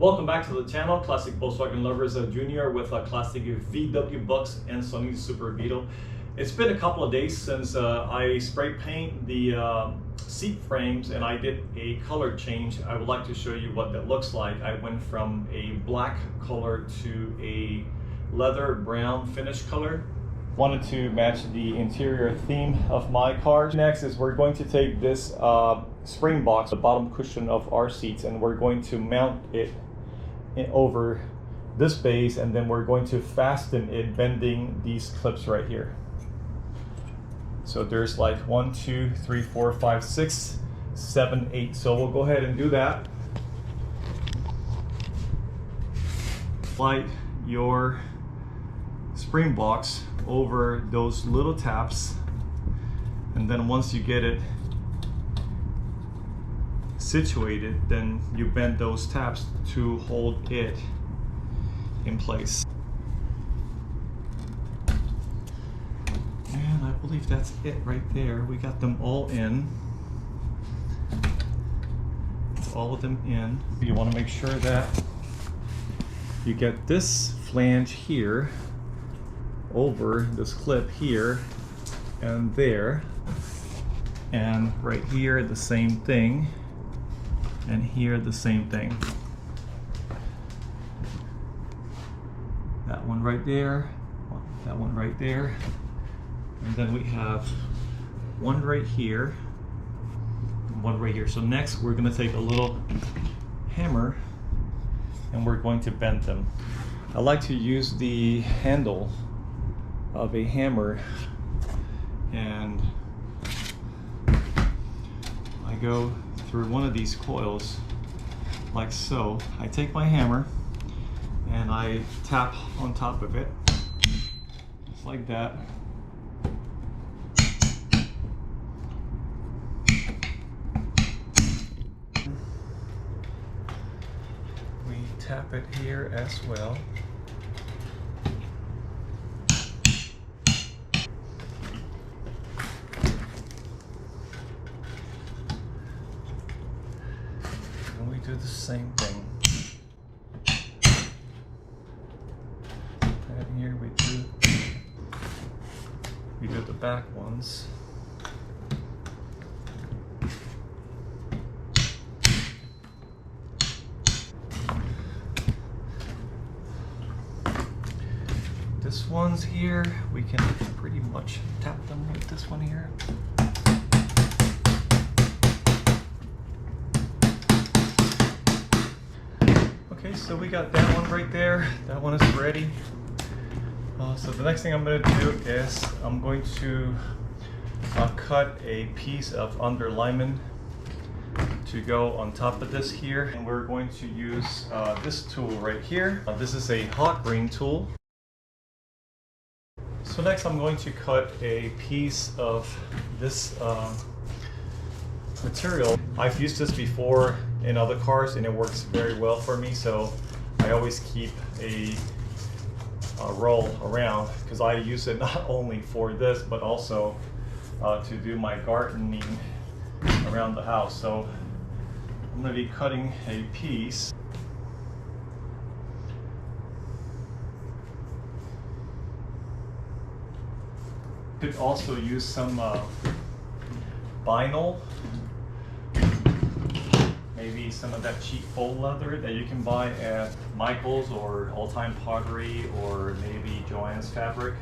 Welcome back to the channel, Classic Volkswagen Lovers Junior with a classic VW Bucks and Sony Super Beetle. It's been a couple of days since I spray paint the seat frames and I did a color change. I would like to show you what that looks like. I went from a black color to a leather brown finish color. Wanted to match the interior theme of my car. Next is we're going to take this spring box, the bottom cushion of our seats, and we're going to mount it over this base, and then we're going to fasten it bending these clips right here. So there's like 1, 2, 3, 4, 5, 6, 7, 8. So we'll go ahead and do that. Slide your spring box over those little taps, and then once you get it situated, then you bend those taps to hold it in place. And I believe that's it right there. We got them all in. It's all of them in. You want to make sure that you get this flange here over this clip here and there, and right here the same thing, and here the same thing. That one right there, that one right there, and then we have one right here and one right here. So next we're going to take a little hammer and we're going to bend them. I like to use the handle of a hammer, and I go through one of these coils like so. I take my hammer and I tap on top of it just like that. We tap it here as well. Do the same thing. And here we do the back ones. This one's here, we can pretty much tap them with this one here. Okay, so we got that one right there. That one is ready. So the next thing I'm going to do is I'm going to cut a piece of underlayment to go on top of this here. And we're going to use this tool right here. This is a hot ring tool. So next I'm going to cut a piece of this material. I've used this before in other cars and it works very well for me, so I always keep a roll around because I use it not only for this but also to do my gardening around the house. So I'm going to be cutting a piece. Could also use some vinyl, maybe some of that cheap faux leather that you can buy at Michael's or All Time Pottery or maybe Joann's Fabric.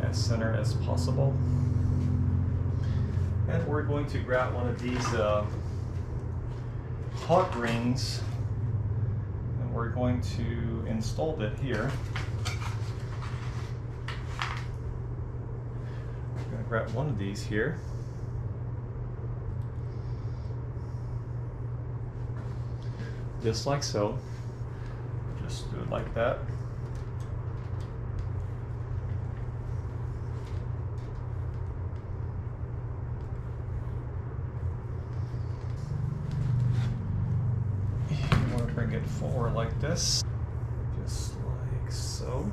As center as possible. And we're going to grab one of these hot rings and we're going to install it here. I'm going to grab one of these here. Just like so. Just do it like that. forward like this, just like so.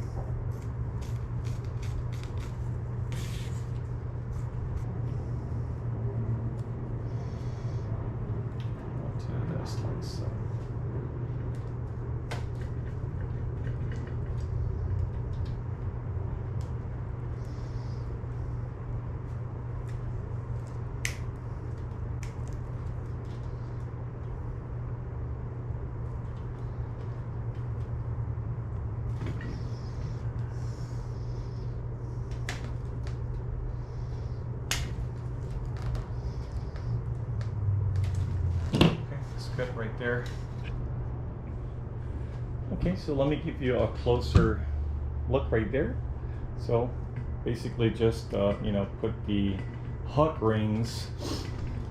Do this like so. Good right there. Okay, so let me give you a closer look right there. So basically just you know, put the hot rings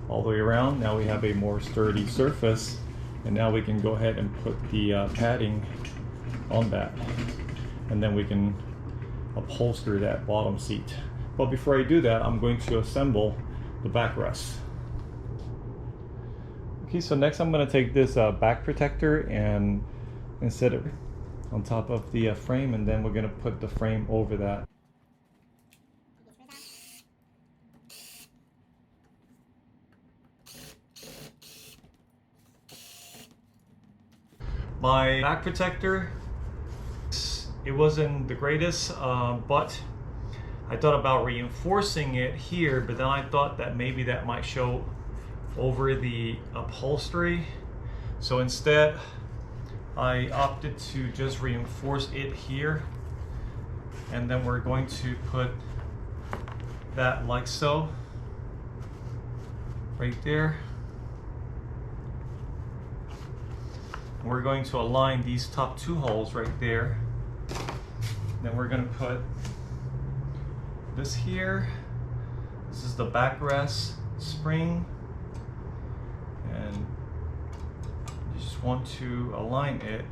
all the way around. Now we have a more sturdy surface, and now we can go ahead and put the padding on that, and then we can upholster that bottom seat. But before I do that, I'm going to assemble the backrest. Okay, so next I'm going to take this back protector and set it on top of the frame, and then we're going to put the frame over that. My back protector, it wasn't the greatest, but I thought about reinforcing it here, but then I thought that maybe that might show over the upholstery. So instead I opted to just reinforce it here, and then we're going to put that like so right there. We're going to align these top two holes right there. Then we're going to put this here. This is the backrest spring, and you just want to align it.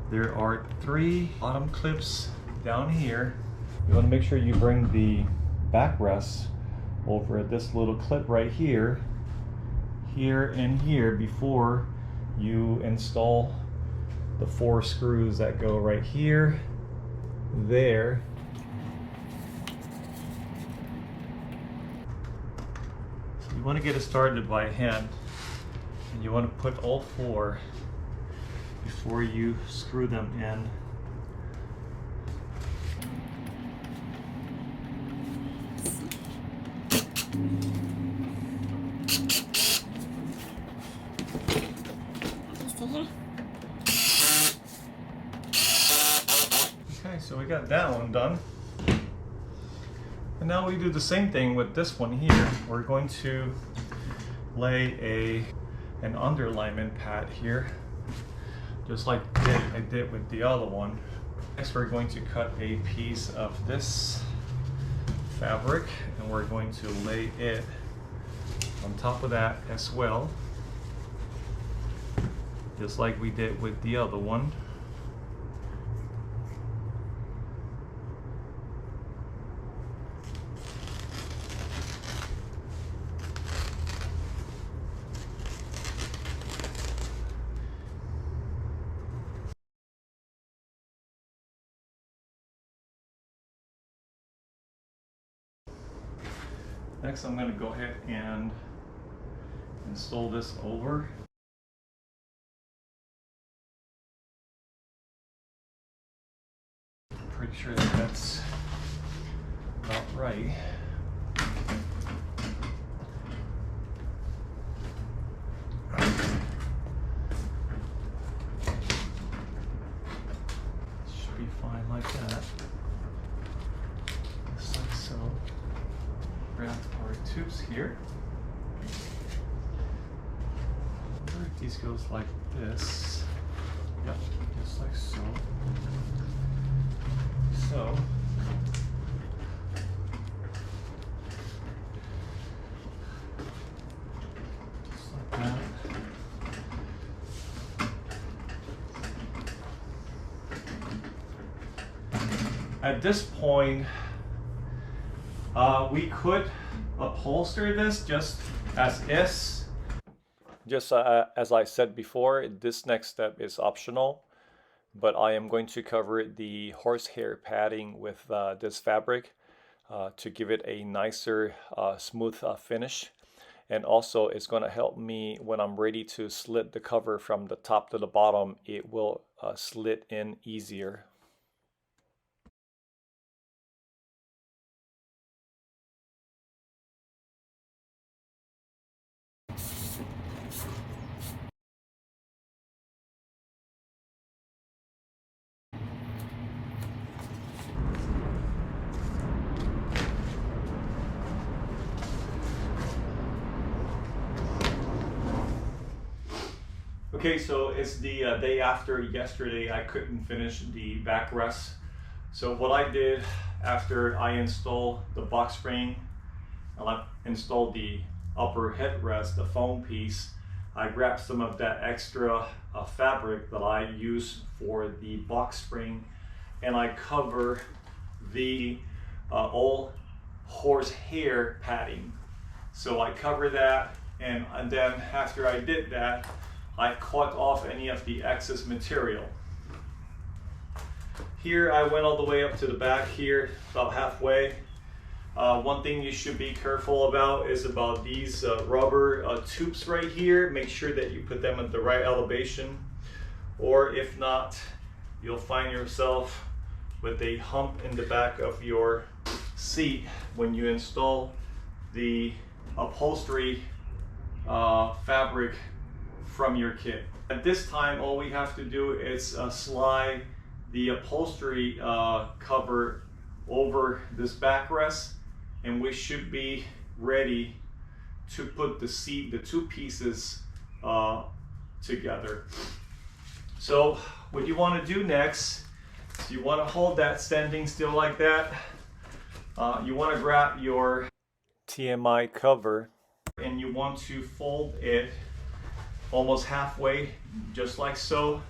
There are 3 bottom clips down here. You want to make sure you bring the backrest over this little clip right here, and here before you install the 4 screws that go right here, there. So you want to get it started by hand, and you want to put all 4 before you screw them in. Okay, so we got that one done. And now we do the same thing with this one here. We're going to lay an underlayment pad here, just like I did with the other one. Next, we're going to cut a piece of this fabric, and we're going to lay it on top of that as well, just like we did with the other one. Next, I'm going to go ahead and install this over. Pretty sure that that's about right. Should be fine like that. Just like so. Grab our tubes here. These goes like this. Yep, just like so. So just like that. At this point, We could upholster this just as is. Just as I said before, this next step is optional, but I am going to cover the horsehair padding with this fabric to give it a nicer, smooth finish. And also it's going to help me when I'm ready to slit the cover from the top to the bottom. It will slit in easier. Okay, so it's the day after yesterday. I couldn't finish the backrest. So what I did after I installed the box spring and I installed the upper headrest, the foam piece, I grabbed some of that extra fabric that I use for the box spring and I cover the old horsehair padding. So I cover that, and then after I did that, I cut off any of the excess material. Here I went all the way up to the back here, about halfway. One thing you should be careful about is about these rubber tubes right here. Make sure that you put them at the right elevation, or if not, you'll find yourself with a hump in the back of your seat when you install the upholstery fabric from your kit. At this time, all we have to do is slide the upholstery cover over this backrest, and we should be ready to put the seat, the two pieces together. So what you want to do next is you want to hold that standing still like that. You want to grab your TMI cover and you want to fold it almost halfway, just like so,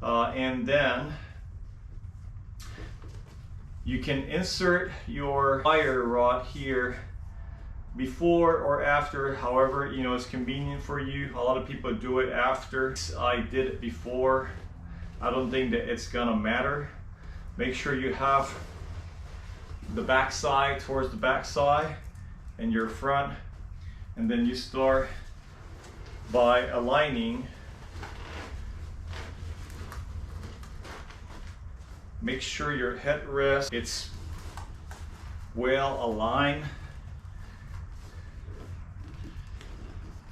and then you can insert your wire rod here before or after, however it's convenient for you. A lot of people do it after. I did it before. I don't think that it's gonna matter. Make sure you have the back side towards the back side and your front, and then you start by aligning. Make sure your headrest, it's well aligned.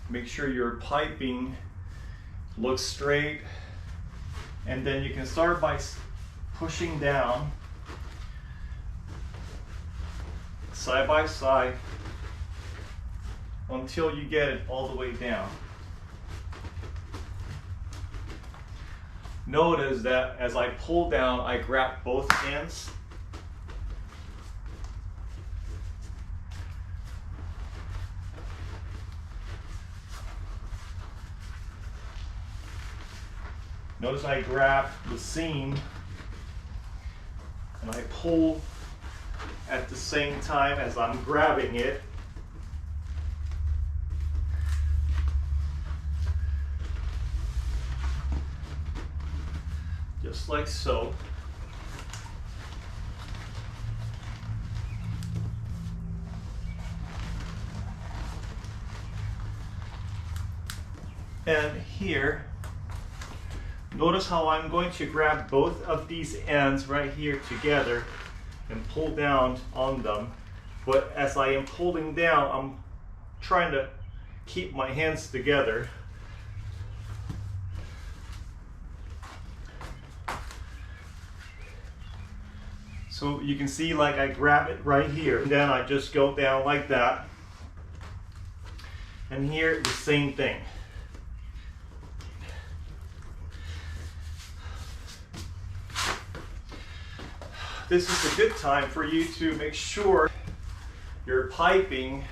Make sure your piping looks straight, and then you can start by pushing down side by side until you get it all the way down. Notice that as I pull down, I grab both ends. Notice I grab the seam and I pull at the same time as I'm grabbing it. Just like so. And here, notice how I'm going to grab both of these ends right here together and pull down on them. But as I am pulling down, I'm trying to keep my hands together. So you can see, like, I grab it right here, and then I just go down like that. And here, the same thing. This is a good time for you to make sure your piping,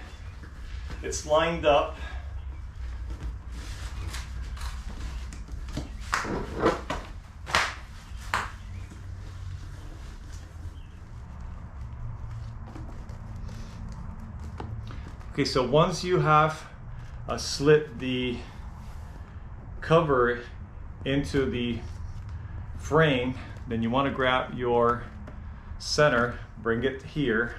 it's lined up. Okay, so once you have slid the cover into the frame, then you want to grab your center, bring it here.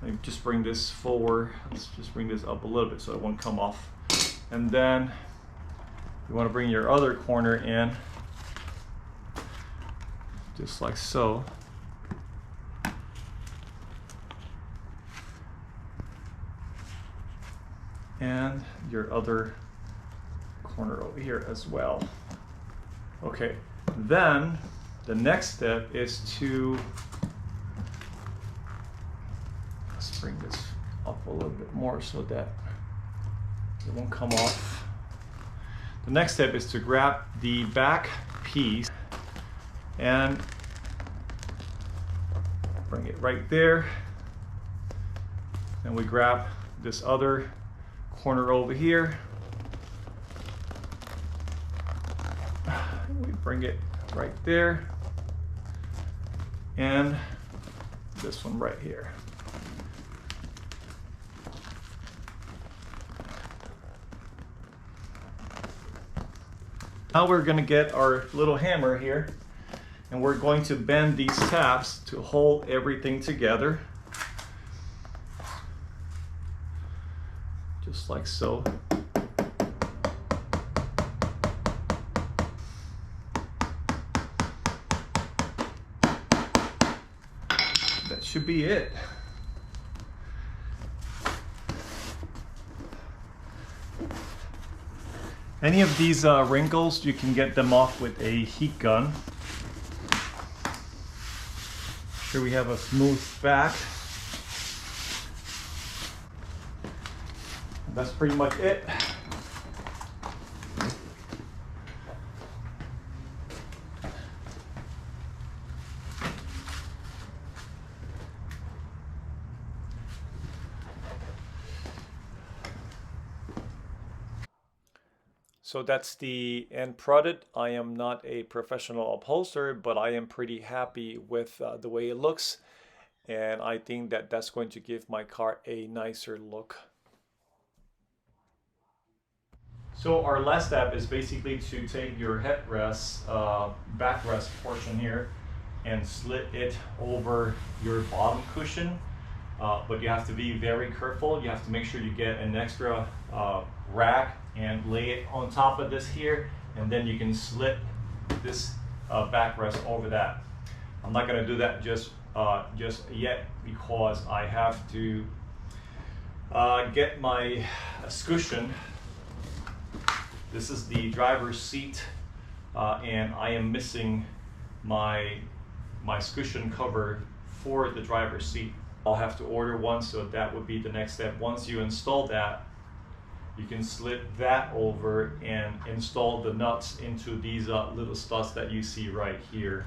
Let me just bring this forward. Let's just bring this up a little bit so it won't come off. And then you want to bring your other corner in, just like so. And your other corner over here as well. Okay, then the next step is to, let's bring this up a little bit more so that it won't come off. The next step is to grab the back piece and bring it right there. And we grab this other corner over here. We bring it right there. And this one right here. Now we're going to get our little hammer here, and we're going to bend these tabs to hold everything together, just like so. That should be it. Any of these wrinkles, you can get them off with a heat gun. Here we have a smooth back. That's pretty much it. So that's the end product. I am not a professional upholsterer, but I am pretty happy with the way it looks. And I think that that's going to give my car a nicer look. So our last step is basically to take your headrest, backrest portion here and slid it over your bottom cushion. But you have to be very careful. You have to make sure you get an extra rack and lay it on top of this here, and then you can slip this backrest over that. I'm not going to do that just yet because I have to get my cushion. This is the driver's seat, and I am missing my cushion cover for the driver's seat. I'll have to order one, so that would be the next step. Once you install that, you can slip that over and install the nuts into these little studs that you see right here.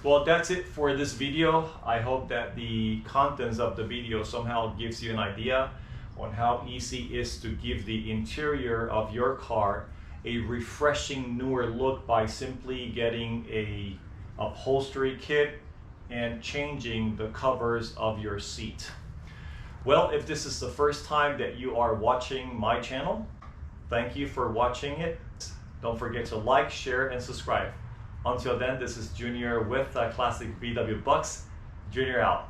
Well, that's it for this video. I hope that the contents of the video somehow gives you an idea on how easy it is to give the interior of your car a refreshing, newer look by simply getting a upholstery kit and changing the covers of your seat. Well, if this is the first time that you are watching my channel, thank you for watching it. Don't forget to like, share, and subscribe. Until then, this is Junior with Classic VW Bucks. Junior out.